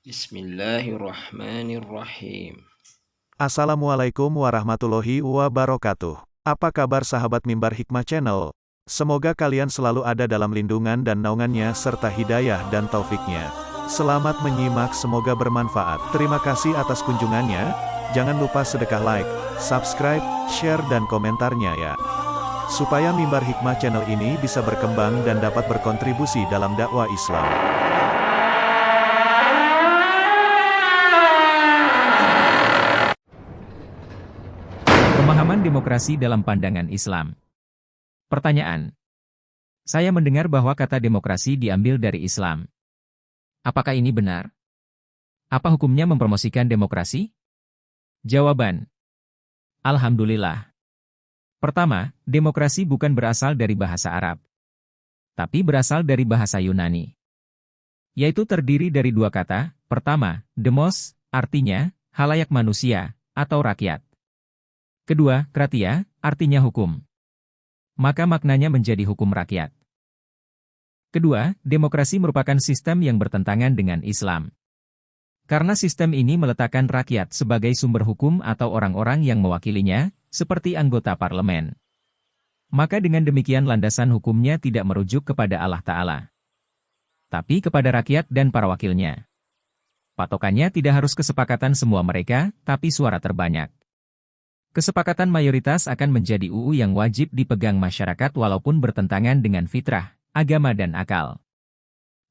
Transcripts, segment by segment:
Bismillahirrahmanirrahim. Assalamualaikum warahmatullahi wabarakatuh. Apa kabar sahabat Mimbar Hikmah Channel? Semoga kalian selalu ada dalam lindungan dan naungannya serta hidayah dan taufiknya. Selamat menyimak, semoga bermanfaat. Terima kasih atas kunjungannya. Jangan lupa sedekah like, subscribe, share dan komentarnya ya. Supaya Mimbar Hikmah Channel ini bisa berkembang dan dapat berkontribusi dalam dakwah Islam. Pemahaman demokrasi dalam pandangan Islam. Pertanyaan. Saya mendengar bahwa kata demokrasi diambil dari Islam. Apakah ini benar? Apa hukumnya mempromosikan demokrasi? Jawaban. Alhamdulillah. Pertama, demokrasi bukan berasal dari bahasa Arab, tapi berasal dari bahasa Yunani. Yaitu terdiri dari dua kata. Pertama, demos, artinya halayak manusia atau rakyat. Kedua, kratia, artinya hukum. Maka maknanya menjadi hukum rakyat. Kedua, demokrasi merupakan sistem yang bertentangan dengan Islam. Karena sistem ini meletakkan rakyat sebagai sumber hukum atau orang-orang yang mewakilinya, seperti anggota parlemen. Maka dengan demikian landasan hukumnya tidak merujuk kepada Allah Ta'ala, tapi kepada rakyat dan para wakilnya. Patokannya tidak harus kesepakatan semua mereka, tapi suara terbanyak. Kesepakatan mayoritas akan menjadi UU yang wajib dipegang masyarakat walaupun bertentangan dengan fitrah, agama dan akal.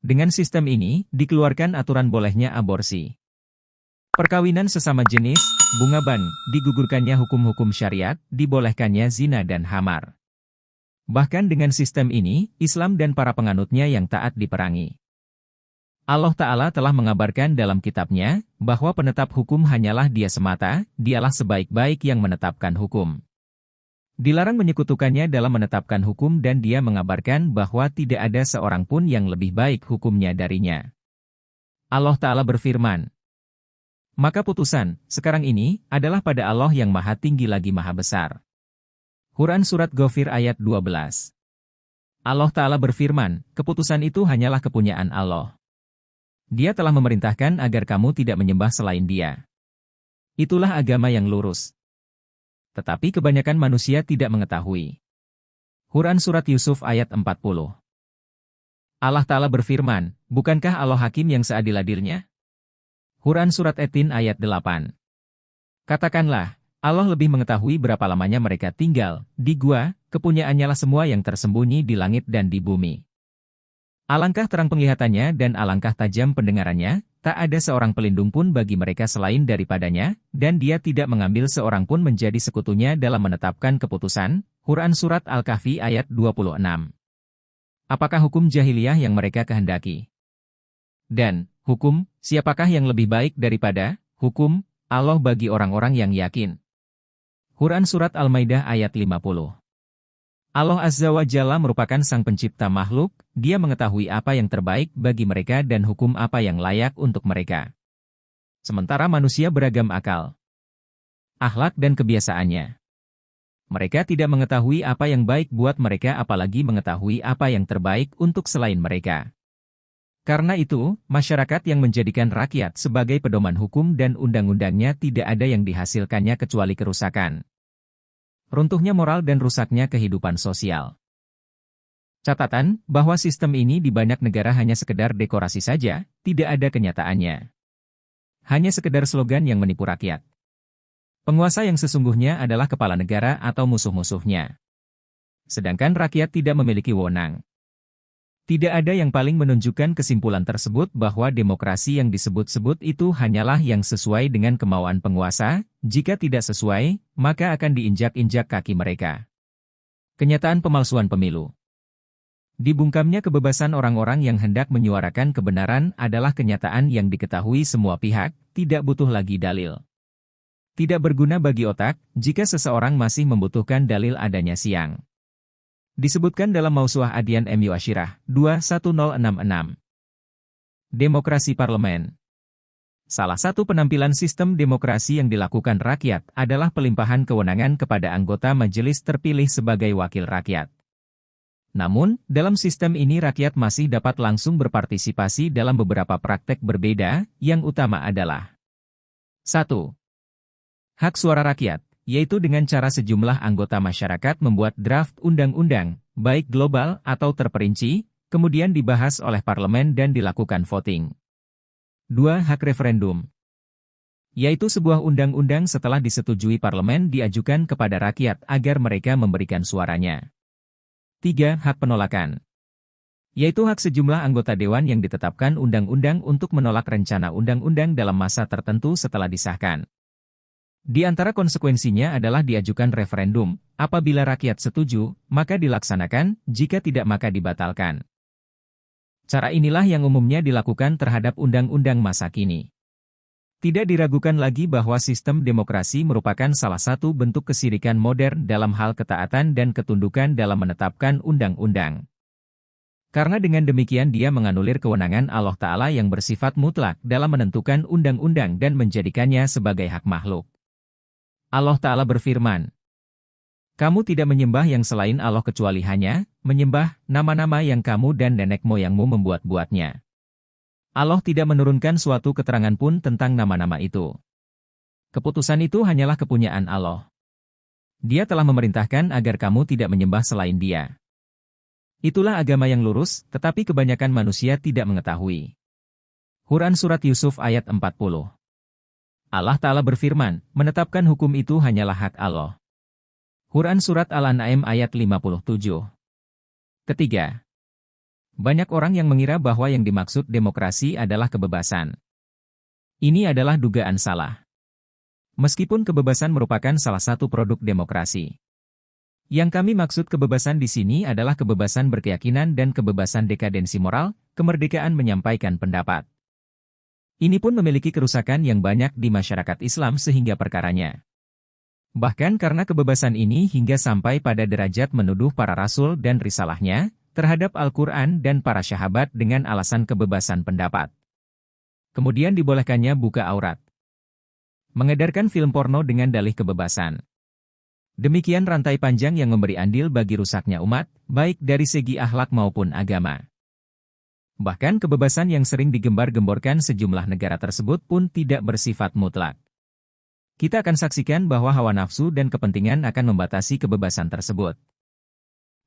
Dengan sistem ini, dikeluarkan aturan bolehnya aborsi. Perkawinan sesama jenis, bungaban, digugurkannya hukum-hukum syariat, dibolehkannya zina dan khamar. Bahkan dengan sistem ini, Islam dan para penganutnya yang taat diperangi. Allah Ta'ala telah mengabarkan dalam kitabnya, bahwa penetap hukum hanyalah Dia semata, Dialah sebaik-baik yang menetapkan hukum. Dilarang menyekutukannya dalam menetapkan hukum dan Dia mengabarkan bahwa tidak ada seorang pun yang lebih baik hukumnya darinya. Allah Ta'ala berfirman, maka putusan, sekarang ini, adalah pada Allah yang maha tinggi lagi maha besar. Quran Surat Ghafir ayat 12. Allah Ta'ala berfirman, keputusan itu hanyalah kepunyaan Allah. Dia telah memerintahkan agar kamu tidak menyembah selain Dia. Itulah agama yang lurus. Tetapi kebanyakan manusia tidak mengetahui. Quran Surat Yusuf ayat 40. Allah Ta'ala berfirman, bukankah Allah hakim yang seadil-adilnya? Quran Surat At-Tin ayat 8. Katakanlah, Allah lebih mengetahui berapa lamanya mereka tinggal di gua, kepunyaannya lah semua yang tersembunyi di langit dan di bumi. Alangkah terang penglihatannya dan alangkah tajam pendengarannya, tak ada seorang pelindung pun bagi mereka selain daripadanya, dan Dia tidak mengambil seorang pun menjadi sekutunya dalam menetapkan keputusan. Quran Surat Al-Kahfi ayat 26. Apakah hukum jahiliyah yang mereka kehendaki? Dan, hukum, siapakah yang lebih baik daripada hukum Allah bagi orang-orang yang yakin? Quran Surat Al-Maidah ayat 50. Allah Azza wa Jalla merupakan sang pencipta makhluk, Dia mengetahui apa yang terbaik bagi mereka dan hukum apa yang layak untuk mereka. Sementara manusia beragam akal, akhlak dan kebiasaannya. Mereka tidak mengetahui apa yang baik buat mereka apalagi mengetahui apa yang terbaik untuk selain mereka. Karena itu, masyarakat yang menjadikan rakyat sebagai pedoman hukum dan undang-undangnya tidak ada yang dihasilkannya kecuali kerusakan. Runtuhnya moral dan rusaknya kehidupan sosial. Catatan, bahwa sistem ini di banyak negara hanya sekedar dekorasi saja, tidak ada kenyataannya. Hanya sekedar slogan yang menipu rakyat. Penguasa yang sesungguhnya adalah kepala negara atau musuh-musuhnya. Sedangkan rakyat tidak memiliki wewenang. Tidak ada yang paling menunjukkan kesimpulan tersebut bahwa demokrasi yang disebut-sebut itu hanyalah yang sesuai dengan kemauan penguasa, jika tidak sesuai, maka akan diinjak-injak kaki mereka. Kenyataan pemalsuan pemilu. Dibungkamnya kebebasan orang-orang yang hendak menyuarakan kebenaran adalah kenyataan yang diketahui semua pihak, tidak butuh lagi dalil. Tidak berguna bagi otak, jika seseorang masih membutuhkan dalil adanya siang. Disebutkan dalam Mausu'ah Adyan MU Asyirah 21066. Demokrasi parlemen. Salah satu penampilan sistem demokrasi yang dilakukan rakyat adalah pelimpahan kewenangan kepada anggota majelis terpilih sebagai wakil rakyat. Namun, dalam sistem ini rakyat masih dapat langsung berpartisipasi dalam beberapa praktek berbeda, yang utama adalah 1. Hak suara rakyat, yaitu dengan cara sejumlah anggota masyarakat membuat draft undang-undang, baik global atau terperinci, kemudian dibahas oleh parlemen dan dilakukan voting. 2. Hak referendum, yaitu sebuah undang-undang setelah disetujui parlemen diajukan kepada rakyat agar mereka memberikan suaranya. 3. Hak penolakan, yaitu hak sejumlah anggota dewan yang ditetapkan undang-undang untuk menolak rencana undang-undang dalam masa tertentu setelah disahkan. Di antara konsekuensinya adalah diajukan referendum, apabila rakyat setuju, maka dilaksanakan, jika tidak maka dibatalkan. Cara inilah yang umumnya dilakukan terhadap undang-undang masa kini. Tidak diragukan lagi bahwa sistem demokrasi merupakan salah satu bentuk kesirikan modern dalam hal ketaatan dan ketundukan dalam menetapkan undang-undang. Karena dengan demikian dia menganulir kewenangan Allah Ta'ala yang bersifat mutlak dalam menentukan undang-undang dan menjadikannya sebagai hak makhluk. Allah Ta'ala berfirman, "Kamu tidak menyembah yang selain Allah kecuali hanya menyembah nama-nama yang kamu dan nenek moyangmu membuat-buatnya. Allah tidak menurunkan suatu keterangan pun tentang nama-nama itu. Keputusan itu hanyalah kepunyaan Allah. Dia telah memerintahkan agar kamu tidak menyembah selain Dia. Itulah agama yang lurus, tetapi kebanyakan manusia tidak mengetahui." Quran Surat Yusuf ayat 40. Allah Ta'ala berfirman, menetapkan hukum itu hanyalah hak Allah. Quran Surat Al-An'am ayat 57. Ketiga, banyak orang yang mengira bahwa yang dimaksud demokrasi adalah kebebasan. Ini adalah dugaan salah. Meskipun kebebasan merupakan salah satu produk demokrasi. Yang kami maksud kebebasan di sini adalah kebebasan berkeyakinan dan kebebasan dekadensi moral, kemerdekaan menyampaikan pendapat. Ini pun memiliki kerusakan yang banyak di masyarakat Islam sehingga perkaranya. Bahkan karena kebebasan ini hingga sampai pada derajat menuduh para rasul dan risalahnya terhadap Al-Quran dan para sahabat dengan alasan kebebasan pendapat. Kemudian dibolehkannya buka aurat. Mengedarkan film porno dengan dalih kebebasan. Demikian rantai panjang yang memberi andil bagi rusaknya umat, baik dari segi akhlak maupun agama. Bahkan kebebasan yang sering digembar-gemborkan sejumlah negara tersebut pun tidak bersifat mutlak. Kita akan saksikan bahwa hawa nafsu dan kepentingan akan membatasi kebebasan tersebut.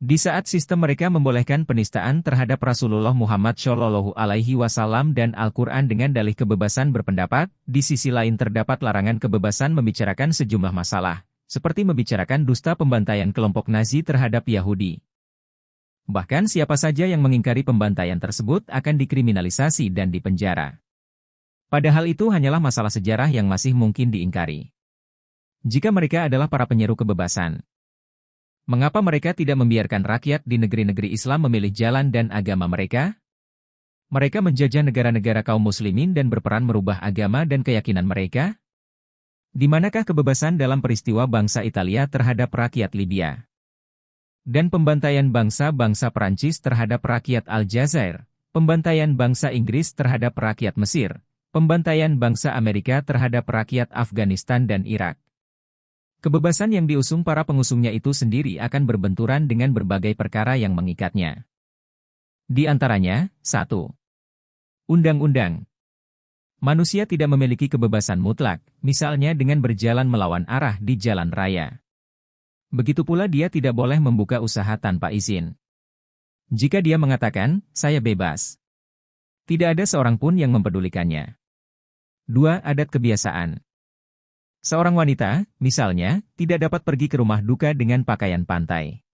Di saat sistem mereka membolehkan penistaan terhadap Rasulullah Muhammad Shallallahu Alaihi Wasallam dan Al-Quran dengan dalih kebebasan berpendapat, di sisi lain terdapat larangan kebebasan membicarakan sejumlah masalah, seperti membicarakan dusta pembantaian kelompok Nazi terhadap Yahudi. Bahkan siapa saja yang mengingkari pembantaian tersebut akan dikriminalisasi dan dipenjara. Padahal itu hanyalah masalah sejarah yang masih mungkin diingkari. Jika mereka adalah para penyeru kebebasan, mengapa mereka tidak membiarkan rakyat di negeri-negeri Islam memilih jalan dan agama mereka? Mereka menjajah negara-negara kaum muslimin dan berperan merubah agama dan keyakinan mereka? Di manakah kebebasan dalam peristiwa bangsa Italia terhadap rakyat Libya? Dan pembantaian bangsa-bangsa Perancis terhadap rakyat Aljazair, pembantaian bangsa Inggris terhadap rakyat Mesir, pembantaian bangsa Amerika terhadap rakyat Afghanistan dan Irak. Kebebasan yang diusung para pengusungnya itu sendiri akan berbenturan dengan berbagai perkara yang mengikatnya. Di antaranya, 1. Undang-undang. Manusia tidak memiliki kebebasan mutlak, misalnya dengan berjalan melawan arah di jalan raya. Begitu pula dia tidak boleh membuka usaha tanpa izin. Jika dia mengatakan, saya bebas, tidak ada seorang pun yang mempedulikannya. 2. Adat kebiasaan. Seorang wanita, misalnya, tidak dapat pergi ke rumah duka dengan pakaian pantai.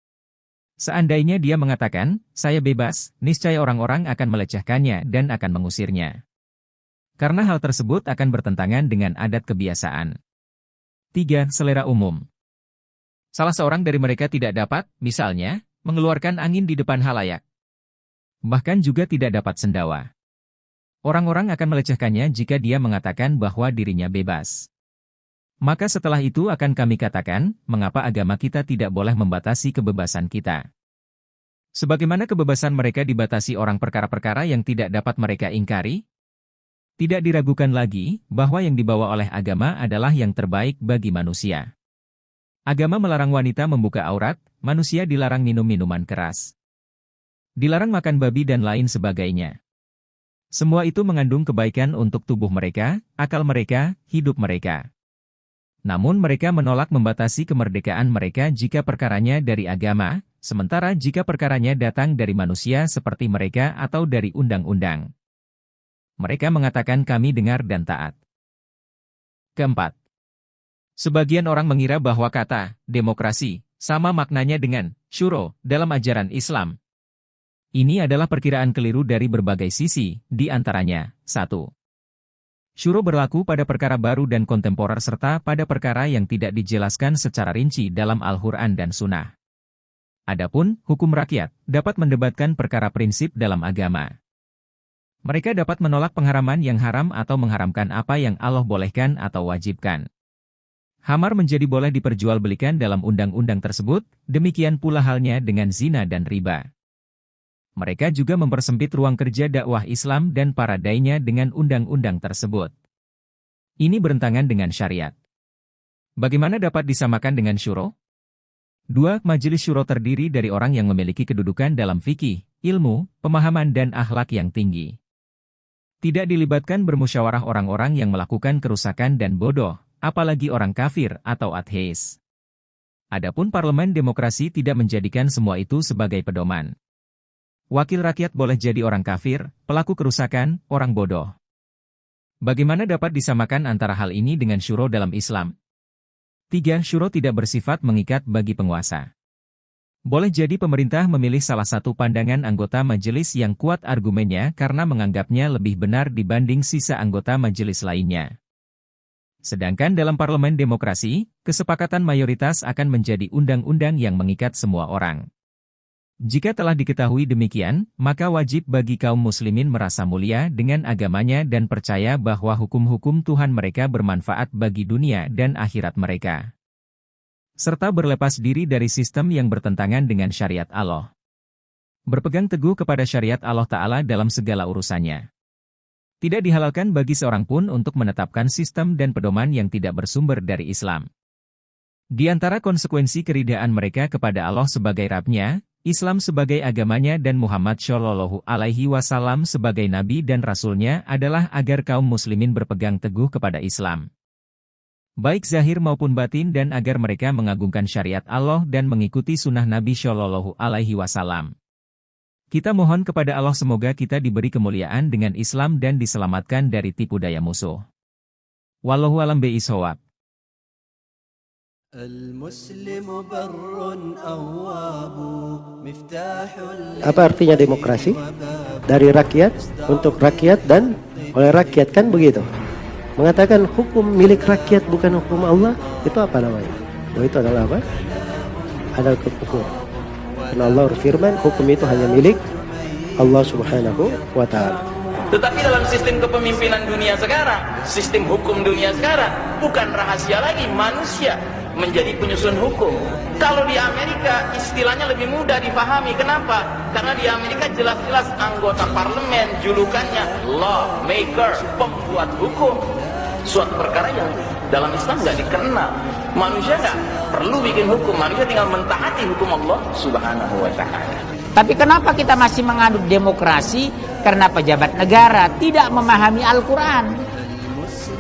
Seandainya dia mengatakan, saya bebas, niscaya orang-orang akan melecehkannya dan akan mengusirnya. Karena hal tersebut akan bertentangan dengan adat kebiasaan. 3. Selera umum. Salah seorang dari mereka tidak dapat, misalnya, mengeluarkan angin di depan halayak. Bahkan juga tidak dapat sendawa. Orang-orang akan melecehkannya jika dia mengatakan bahwa dirinya bebas. Maka setelah itu akan kami katakan, mengapa agama kita tidak boleh membatasi kebebasan kita. Sebagaimana kebebasan mereka dibatasi orang perkara-perkara yang tidak dapat mereka ingkari? Tidak diragukan lagi, bahwa yang dibawa oleh agama adalah yang terbaik bagi manusia. Agama melarang wanita membuka aurat, manusia dilarang minum minuman keras. Dilarang makan babi dan lain sebagainya. Semua itu mengandung kebaikan untuk tubuh mereka, akal mereka, hidup mereka. Namun mereka menolak membatasi kemerdekaan mereka jika perkaranya dari agama, sementara jika perkaranya datang dari manusia seperti mereka atau dari undang-undang. Mereka mengatakan kami dengar dan taat. Keempat, sebagian orang mengira bahwa kata demokrasi sama maknanya dengan syuro dalam ajaran Islam. Ini adalah perkiraan keliru dari berbagai sisi, di antaranya, 1. Syuro berlaku pada perkara baru dan kontemporer serta pada perkara yang tidak dijelaskan secara rinci dalam Al-Quran dan Sunnah. Adapun, hukum rakyat dapat mendebatkan perkara prinsip dalam agama. Mereka dapat menolak pengharaman yang haram atau mengharamkan apa yang Allah bolehkan atau wajibkan. Khamar menjadi boleh diperjualbelikan dalam undang-undang tersebut, demikian pula halnya dengan zina dan riba. Mereka juga mempersempit ruang kerja dakwah Islam dan paradainya dengan undang-undang tersebut. Ini bertentangan dengan syariat. Bagaimana dapat disamakan dengan syuro? 2. Majelis syuro terdiri dari orang yang memiliki kedudukan dalam fikih, ilmu, pemahaman dan akhlak yang tinggi. Tidak dilibatkan bermusyawarah orang-orang yang melakukan kerusakan dan bodoh, apalagi orang kafir atau ateis. Adapun parlemen demokrasi tidak menjadikan semua itu sebagai pedoman. Wakil rakyat boleh jadi orang kafir, pelaku kerusakan, orang bodoh. Bagaimana dapat disamakan antara hal ini dengan syuro dalam Islam? 3. Syuro tidak bersifat mengikat bagi penguasa. Boleh jadi pemerintah memilih salah satu pandangan anggota majelis yang kuat argumennya karena menganggapnya lebih benar dibanding sisa anggota majelis lainnya. Sedangkan dalam parlemen demokrasi, kesepakatan mayoritas akan menjadi undang-undang yang mengikat semua orang. Jika telah diketahui demikian, maka wajib bagi kaum muslimin merasa mulia dengan agamanya dan percaya bahwa hukum-hukum Tuhan mereka bermanfaat bagi dunia dan akhirat mereka. Serta berlepas diri dari sistem yang bertentangan dengan syariat Allah. Berpegang teguh kepada syariat Allah Ta'ala dalam segala urusannya. Tidak dihalalkan bagi seorang pun untuk menetapkan sistem dan pedoman yang tidak bersumber dari Islam. Di antara konsekuensi keridaan mereka kepada Allah sebagai Rabb-Nya, Islam sebagai agamanya dan Muhammad Shallallahu Alaihi Wasallam sebagai Nabi dan Rasul-Nya adalah agar kaum muslimin berpegang teguh kepada Islam. Baik zahir maupun batin dan agar mereka mengagungkan syariat Allah dan mengikuti sunnah Nabi Shallallahu Alaihi Wasallam. Kita mohon kepada Allah semoga kita diberi kemuliaan dengan Islam dan diselamatkan dari tipu daya musuh. Wallahu a'lam bishawab. Apa artinya demokrasi? Dari rakyat, untuk rakyat dan oleh rakyat, kan begitu. Mengatakan hukum milik rakyat bukan hukum Allah, itu apa namanya? Oh, itu adalah apa? Adalah kufur. Karena Allah berfirman, hukum itu hanya milik Allah Subhanahu wa Ta'ala. Tetapi dalam sistem kepemimpinan dunia sekarang, sistem hukum dunia sekarang, bukan rahasia lagi manusia menjadi penyusun hukum. Kalau di Amerika istilahnya lebih mudah dipahami. Kenapa? Karena di Amerika jelas-jelas anggota parlemen julukannya lawmaker, pembuat hukum. Suatu perkara yang dalam Islam nggak dikenal. Manusia nggak perlu bikin hukum, manusia tinggal mentaati hukum Allah Subhanahu wa Ta'ala. Tapi kenapa kita masih menganut demokrasi? Karena pejabat negara tidak memahami Al-Quran.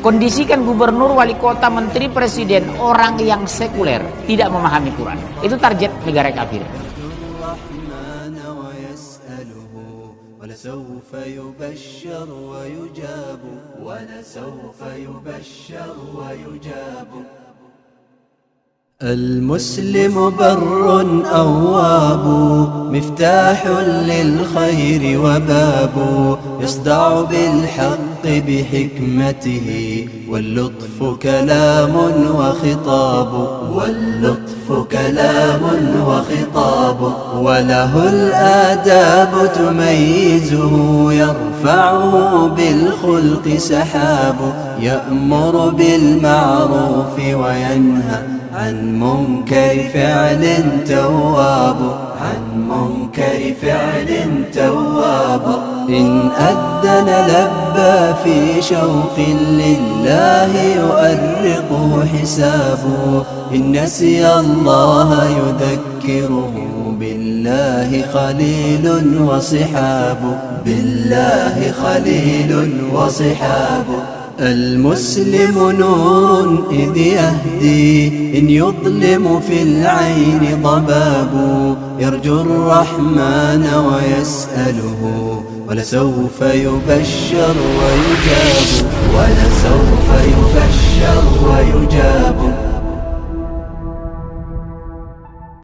Kondisikan gubernur, wali kota, menteri, presiden, orang yang sekuler, tidak memahami Quran. Itu target negara kafir. المسلم بر أواب مفتاح للخير وباب يصدع بالحق بحكمته واللطف كلام وخطاب وله الآداب تميزه يرفعه بالخلق سحاب يأمر بالمعروف وينهى عن منكر فعل تواب إن أذن لبى في شوق لله يؤرقه حسابه إن نسي الله يذكره بالله بالله خليل وصحاب، بالله خليل وصحاب. المسلم نور إذ يهدي، إن يظلم في العين ضباب. يرجو الرحمن ويسأله، ولسوف يبشر ويجاب، ولسوف